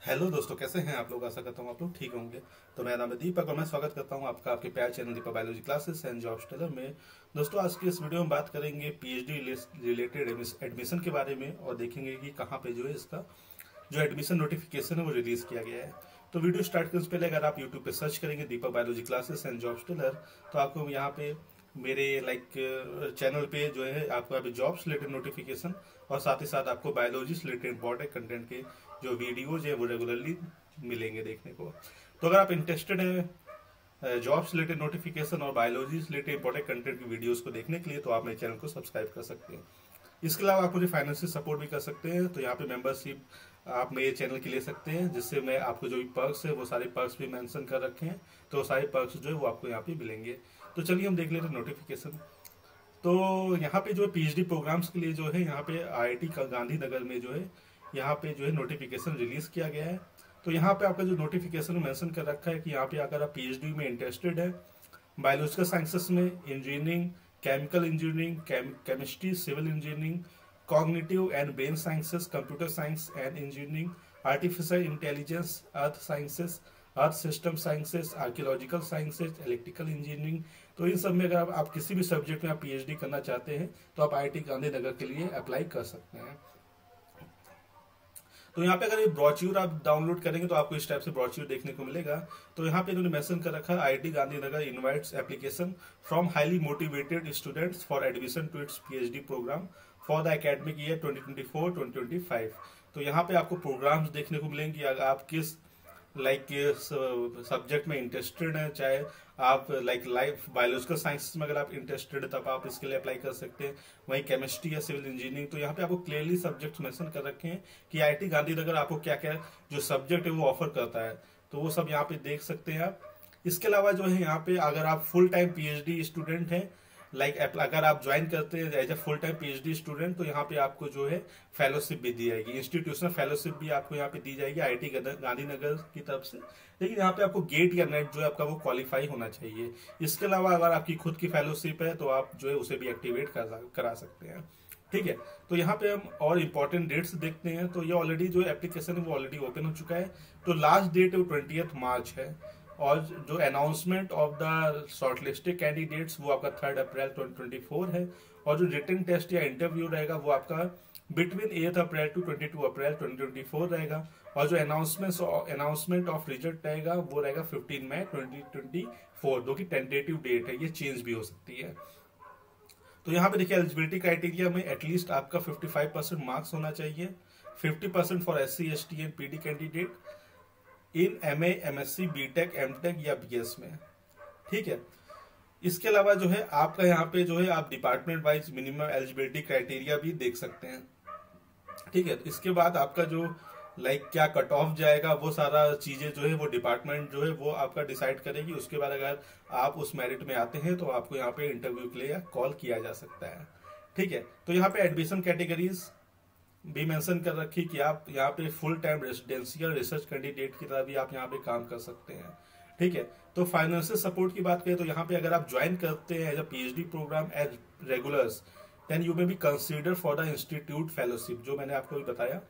Hello दोस्तों, कैसे हैं आप लोग। आशा करता हूँ आप लोग ठीक होंगे। तो मेरा नाम है दीपक और मैं स्वागत करता हूँ आपका आपके प्यार channel Deepak biology classes and jobs tailor में। दोस्तों, आज की इस वीडियो में बात करेंगे पीएचडी रिलेटेड एडमिशन के बारे में और देखेंगे कि कहाँ पे जो है इसका जो एडमिशन नोटिफिकेशन है वो रिलीज किया गया है। तो वीडियो स्टार्ट करने से पहले अगर आप यूट्यूब पे सर्च करेंगे Deepak biology classes and jobs tailor, तो आपको यहाँ पे मेरे चैनल पे जो है आपको अभी जॉब्स रिलेटेड नोटिफिकेशन और साथ ही साथ आपको बायोलॉजी से रिलेटेड इंपॉर्टेंट कंटेंट के जो वीडियोज है वो रेगुलरली मिलेंगे देखने को। तो अगर आप इंटरेस्टेड हैं जॉब्स रिलेटेड नोटिफिकेशन और बायोलॉजी से रिलेटेड इंपॉर्टेंट कंटेंट की वीडियोस को देखने के लिए, तो आप मेरे चैनल को सब्सक्राइब कर सकते हैं। इसके अलावा आप मुझे फाइनेंशियल सपोर्ट भी कर सकते हैं। तो यहाँ पे मेंबरशिप आप मेरे चैनल की ले सकते हैं, जिससे मैं आपको जो भी पर्क्स है वो सारे पर्क्स भी मेंशन कर रखे हैं। तो सारे पर्क्स जो है वो आपको यहाँ पे मिलेंगे। तो चलिए हम देख लेते हैं नोटिफिकेशन। तो यहाँ पे जो है पीएचडी प्रोग्राम्स के लिए जो है यहाँ पे आईआईटी का गांधीनगर में जो है यहाँ पे जो है नोटिफिकेशन रिलीज किया गया है। तो यहाँ पे आपका जो नोटिफिकेशन मेंशन कर रखा है कि यहाँ पे अगर आप पीएचडी में इंटरेस्टेड है बायोलॉजिकल साइंसेस में, engineering, chemical engineering, chemistry, civil engineering, cognitive and brain sciences, computer science and engineering, artificial intelligence, earth sciences, earth system sciences, archaeological sciences, electrical engineering, तो इन सब में अगर आप किसी भी सब्जेक्ट में आप पीएचडी करना चाहते हैं तो आप आईआईटी गांधीनगर के लिए अप्लाई कर सकते हैं। तो यहाँ पे अगर ये ब्रोच्यूर आप डाउनलोड करेंगे तो आपको इस टाइप से ब्रोच्यूर देखने को मिलेगा। तो यहाँ पे इन्होंने मेंशन कर रखा है IIT Gandhinagar invites application from highly motivated students for admission to its PhD program for the academic year 2024-2025। तो यहाँ पे आपको प्रोग्राम्स देखने को मिलेंगे। अगर आप किस सब्जेक्ट में इंटरेस्टेड है, चाहे आप लाइफ बायोलॉजिकल साइंस में अगर आप इंटरेस्टेड है तब आप इसके लिए अप्लाई कर सकते हैं। वहीं केमिस्ट्री या सिविल इंजीनियरिंग, तो यहाँ पे आपको क्लियरली सब्जेक्ट मेंशन कर रखे हैं कि आईआईटी गांधीनगर आपको क्या क्या जो सब्जेक्ट है वो ऑफर करता है। तो वो सब यहाँ पे देख सकते हैं आप। इसके अलावा जो है यहाँ पे अगर आप फुल टाइम पीएचडी स्टूडेंट हैं, अगर आप ज्वाइन करते हैं as a full time PhD student, तो यहाँ पे आपको जो है फेलोशिप भी दी जाएगी, इंस्टीट्यूशनल फेलोशिप भी आपको यहाँ पे दी जाएगी आईआईटी गांधीनगर की तरफ से। लेकिन यहाँ पे आपको गेट या नेट जो है आपका वो क्वालिफाई होना चाहिए। इसके अलावा अगर आपकी खुद की फेलोशिप है तो आप जो है उसे भी एक्टिवेट करा सकते हैं। ठीक है, तो यहाँ पे हम और इम्पोर्टेंट डेट्स देखते हैं। तो ये ऑलरेडी जो एप्लीकेशन है वो ऑलरेडी ओपन हो चुका है। तो लास्ट डेट है वो 20 मार्च है और जो announcement of the shortlisted candidates वो आपका 3 अप्रैल 2024 है। और जो रिटन टेस्ट या इंटरव्यू रहेगा वो आपका बिटवीन 8 अप्रैल टू 22 अप्रैल 2024 रहेगा। और जो अनाउंसमेंट ऑफ रिजल्ट रहेगा वो रहेगा 15 मई 2024, जो कि टेंटेटिव डेट है, ये चेंज भी हो सकती है। तो यहाँ पे देखिए एलिजिबिलिटी क्राइटेरिया में एटलीस्ट आपका 55% मार्क्स होना चाहिए, 50% for SC, ST and PD candidate in MA, MSc, BTech, MTech या BS में। ठीक है, इसके अलावा जो है आपका यहाँ पे जो है आप department wise minimum eligibility criteria भी देख सकते हैं। ठीक है, तो इसके बाद आपका जो क्या कट ऑफ जाएगा वो सारा चीजें जो है वो डिपार्टमेंट जो है वो आपका डिसाइड करेगी। उसके बाद अगर आप उस मेरिट में आते हैं तो आपको यहाँ पे इंटरव्यू के लिए कॉल किया जा सकता है। ठीक है, तो यहाँ पे एडमिशन कैटेगरीज भी मेंशन कर रखी कि आप यहाँ पे full time residential research candidate की तरह भी आप यहाँ पे काम कर सकते हैं। ठीक है, तो फाइनेंशियल सपोर्ट की बात करें तो यहाँ पे अगर आप ज्वाइन करते हैं as a PhD program as regulars, then you may be consider for the institute fellowship. जो मैंने आपको भी बताया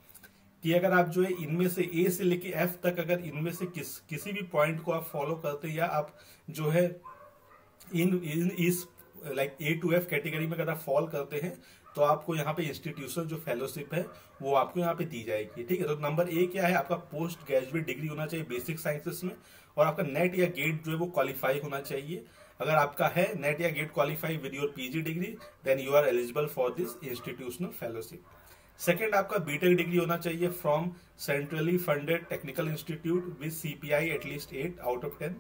कि अगर आप जो है इनमें से ए से लेके एफ तक अगर इनमें से किसी भी पॉइंट को आप फॉलो करते हैं या आप जो है इस A to F कैटेगरी में अगर आप फॉल करते हैं तो आपको यहाँ पे इंस्टीट्यूशन जो फेलोशिप है वो आपको यहाँ पे दी जाएगी। ठीक है, तो नंबर ए क्या है, आपका पोस्ट ग्रेजुएट डिग्री होना चाहिए बेसिक साइंसेस में और आपका नेट या गेट जो है वो क्वालिफाई होना चाहिए। अगर आपका है नेट या GATE qualify with your PG degree, then you are eligible for this institutional fellowship. Second, आपका बीटेक डिग्री होना चाहिए from centrally funded technical institute with CPI at least 8 out of 10।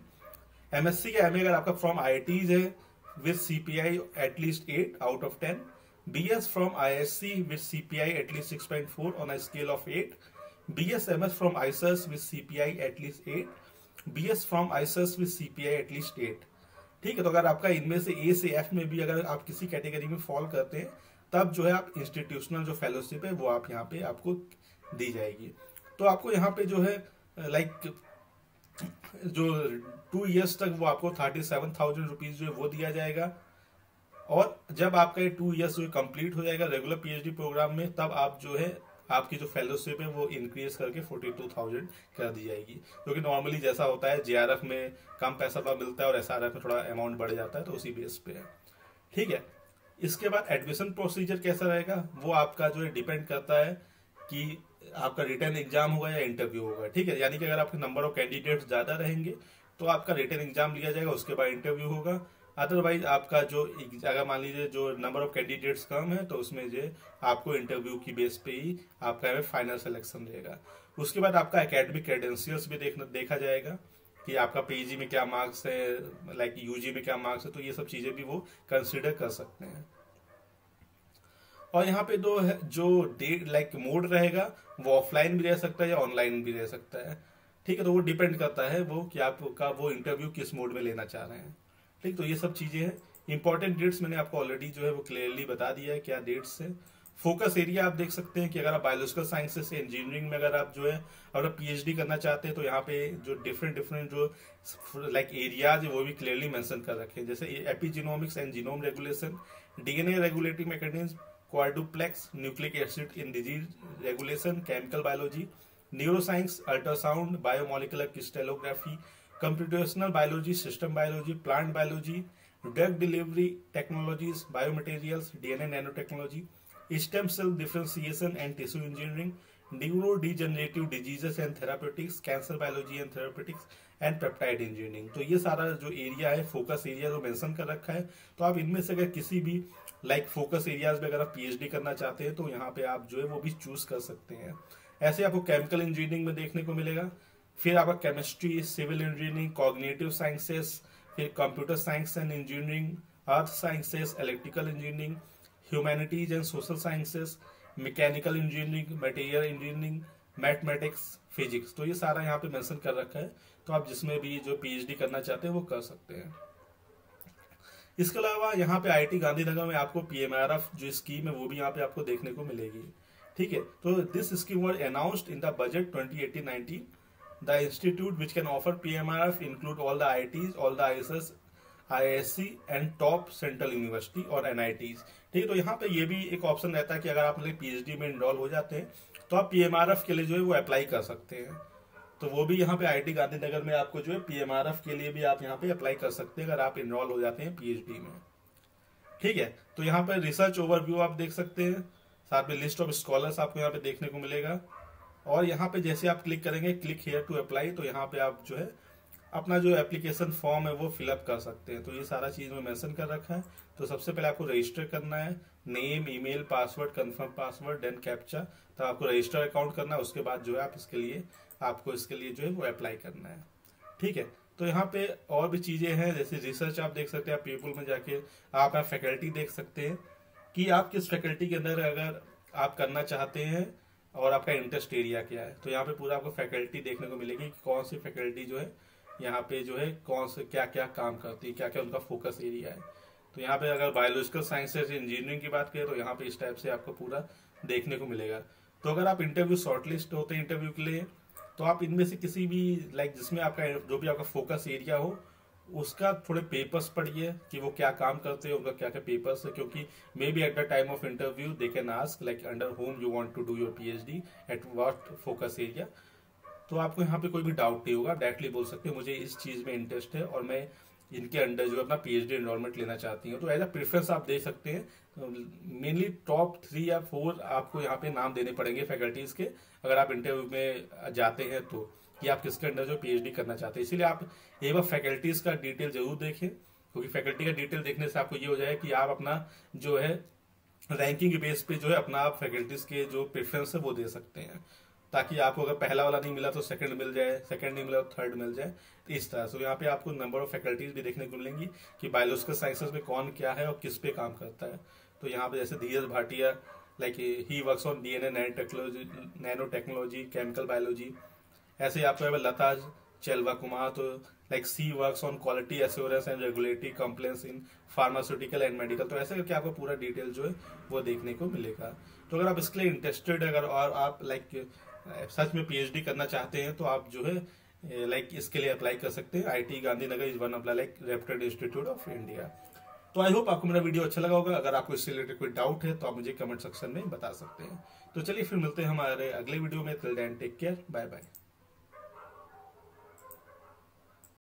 MSc या MA अगर आपका फ्रॉम IITs है with CPI at least 8 out of 10, BS from ISC with CPI at least 6.4 on a scale of 8, BS MS from ICERS with CPI at least 8, BS from ICERS with CPI at least 8। ठीक है, तो अगर आपका इनमें से A से F में भी अगर आप किसी कैटेगरी में फॉल करते हैं तब जो है आप इंस्टीट्यूशनल जो फेलोशिप है वो आप यहाँ पे आपको दी जाएगी। तो आपको यहाँ पे जो है जो 2 years तक वो आपको 37,000 रुपीज जो है वो दिया जाएगा। और जब आपका ये 2 years जो कंप्लीट हो जाएगा रेगुलर पीएचडी प्रोग्राम में, तब आप जो है आपकी जो फेलोशिप है वो इंक्रीज करके 42,000 कर दी जाएगी, क्योंकि नॉर्मली जैसा होता है जेआरएफ में कम पैसा थोड़ा मिलता है और एसआरएफ में थोड़ा अमाउंट बढ़ जाता है, तो उसी बेस पे है। ठीक है, इसके बाद एडमिशन प्रोसीजर कैसा रहेगा वो आपका जो है डिपेंड करता है कि आपका रिटन एग्जाम होगा या इंटरव्यू होगा। ठीक है, यानी कि अगर आपके नंबर ऑफ कैंडिडेट्स ज्यादा रहेंगे तो आपका रिटन एग्जाम लिया जाएगा, उसके बाद इंटरव्यू होगा। अदरवाइज आपका जो अगर मान लीजिए जो नंबर ऑफ कैंडिडेट्स कम है तो उसमें जो आपको इंटरव्यू की बेस पे ही आपका फाइनल सिलेक्शन रहेगा। उसके बाद आपका एकेडमिक क्रेडेंशियल्स भी देखा जाएगा कि आपका पीजी में क्या मार्क्स है, लाइक यूजी में क्या मार्क्स है, तो ये सब चीजें भी वो कंसिडर कर सकते हैं। और यहाँ पे जो डेट लाइक मोड रहेगा वो ऑफलाइन भी रह सकता है या ऑनलाइन भी रह सकता है। ठीक है, तो वो डिपेंड करता है वो कि आपका वो इंटरव्यू किस मोड में लेना चाह रहे हैं। ठीक, तो ये सब चीजें हैं। इंपॉर्टेंट डेट्स मैंने आपको ऑलरेडी जो है वो क्लियरली बता दिया है क्या डेट्स है। फोकस एरिया आप देख सकते हैं कि अगर आप बायोलॉजिकल साइंसेज से इंजीनियरिंग में अगर आप जो है अगर पीएचडी करना चाहते हैं तो यहाँ पे जो डिफरेंट जो लाइक एरियाज है वो भी क्लियरली मेंशन कर रखे हैं, जैसे epigenomics and genome regulation, DNA regulatory mechanism, quadruplex, nucleic acid in disease regulation, chemical biology, neuroscience, ultrasound, biomolecular crystallography, computational biology, system biology, plant biology, drug delivery technologies, biomaterials, DNA nano technology, stem cell differentiation and tissue engineering, neuro degenerative diseases and therapeutics, cancer biology and therapeutics and peptide engineering. तो ये सारा जो area है focus area जो mention कर रखा है, तो आप इनमें से अगर किसी भी लाइक फोकस एरियाज में अगर आप पीएचडी करना चाहते हैं तो यहाँ पे आप जो है वो भी चूज कर सकते हैं। ऐसे आपको केमिकल इंजीनियरिंग में देखने को मिलेगा, फिर आपका chemistry, civil engineering, cognitive sciences, फिर computer science and engineering, earth sciences, electrical engineering, humanities and social sciences, mechanical engineering, material engineering, mathematics, physics. तो ये सारा यहाँ पे मेंशन कर रखा है, तो आप जिसमें भी जो पीएचडी करना चाहते हैं वो कर सकते हैं। इसके अलावा यहाँ पे आईआईटी गांधीनगर में आपको पीएमआरएफ जो स्कीम है वो भी यहाँ पे आपको देखने को मिलेगी। ठीक है, तो this scheme was announced in the budget 2018-19। The institute which can offer PMRF include all the IITs, all the ISS, IISc and top central university और NITs। ठीक है, तो यहाँ पे ये भी एक ऑप्शन रहता है कि अगर आप पीएचडी में इनरोल हो जाते हैं तो आप पीएमआरएफ के लिए जो है वो अप्लाई कर सकते हैं। तो वो भी यहाँ पे आईआईटी गांधीनगर में आपको जो है पीएमआरएफ के लिए भी आप यहाँ पे अप्लाई कर सकते हैं अगर आप इनरोल हो जाते हैं पीएचडी में। ठीक है, तो यहाँ पे रिसर्च ओवरव्यू आप देख सकते हैं, साथ में लिस्ट ऑफ स्कॉलर्स आपको यहाँ पे देखने को मिलेगा। और यहाँ पे जैसे आप क्लिक करेंगे क्लिक हियर टू अप्लाई, तो यहाँ पे आप जो है अपना जो एप्लीकेशन फॉर्म है वो फिलअप कर सकते हैं। तो ये सारा चीज में मेंशन कर रखा है। तो सबसे पहले आपको रजिस्टर करना है, name, email, password, confirm password, then captcha. तो आपको रजिस्टर अकाउंट करना है, उसके बाद जो है आपको इसके लिए जो है वो अप्लाई करना है। ठीक है, तो यहाँ पे और भी चीजें हैं, जैसे रिसर्च आप देख सकते हैं, आप पीपल में जाके आप फैकल्टी देख सकते हैं कि आप किस फैकल्टी के अंदर अगर आप करना चाहते हैं और आपका इंटरेस्ट एरिया क्या है। तो यहाँ पे पूरा आपको फैकल्टी देखने को मिलेगी कि कौन सी फैकल्टी जो है यहाँ पे जो है कौन से क्या क्या काम करती है, क्या क्या उनका फोकस एरिया है। तो यहाँ पे अगर बायोलॉजिकल साइंसेज इंजीनियरिंग की बात करें तो यहाँ पे इस टाइप से आपको पूरा देखने को मिलेगा। तो अगर आप इंटरव्यू शॉर्टलिस्ट होते हैं इंटरव्यू के लिए तो आप इनमें से किसी भी लाइक जिसमें आपका जो भी आपका फोकस एरिया हो उसका थोड़े पेपर्स पढ़िए कि वो क्या काम करते हैं, उनका क्या क्या पेपर्स है, क्योंकि may be at the time of interview they can ask like under whom you want to do your PhD at what focus area. तो आपको यहाँ पे कोई भी डाउट नहीं होगा, डायरेक्टली बोल सकते हैं मुझे इस चीज में इंटरेस्ट है और मैं इनके अंडर जो अपना पीएचडी एनरोलमेंट लेना चाहती हूँ। तो एज अ प्रेफरेंस आप दे सकते हैं, मेनली टॉप 3 या 4 आपको यहाँ पे नाम देने पड़ेंगे फैकल्टीज के अगर आप इंटरव्यू में जाते हैं तो, कि आप किसके अंडर जो पीएचडी करना चाहते हैं। इसीलिए आप एक बार फैकल्टीज का डिटेल जरूर देखें, क्योंकि फैकल्टी का डिटेल देखने से आपको ये हो जाए कि आप अपना जो है रैंकिंग के बेस पे जो है अपना आप फैकल्टीज के जो प्रेफरेंस है वो दे सकते हैं, ताकि आपको अगर पहला वाला नहीं मिला तो सेकंड मिल जाए, सेकंड नहीं मिला तो थर्ड मिल जाए। तो इस तरह से यहाँ पे आपको नंबर ऑफ फैकल्टीज भी देखने को मिलेंगी कि बायोलॉजिकल साइंसेज में कौन क्या है और किस पे काम करता है। तो यहाँ पे जैसे Dheeraj Bhatia like he works on DNA nano technology, chemical biology. ऐसे आपको यहाँ पे लता चेलवा कुमार तो like she works on quality assurance and regulatory complaints in pharmaceutical and medical. तो ऐसे करके आपको पूरा डिटेल जो है वो देखने को मिलेगा। तो अगर आप इसके लिए इंटरेस्टेड अगर और आप लाइक सच में पीएचडी करना चाहते हैं तो आप जो है लाइक इसके लिए अप्लाई कर सकते हैं। IIT Gandhinagar is one of like reputed institute of India. तो आई होप आपको मेरा वीडियो अच्छा लगा होगा। अगर आपको इससे रिलेटेड कोई डाउट है तो आप मुझे कमेंट सेक्शन में बता सकते हैं। तो चलिए फिर मिलते हैं हमारे अगले वीडियो में। Till then take care, bye bye.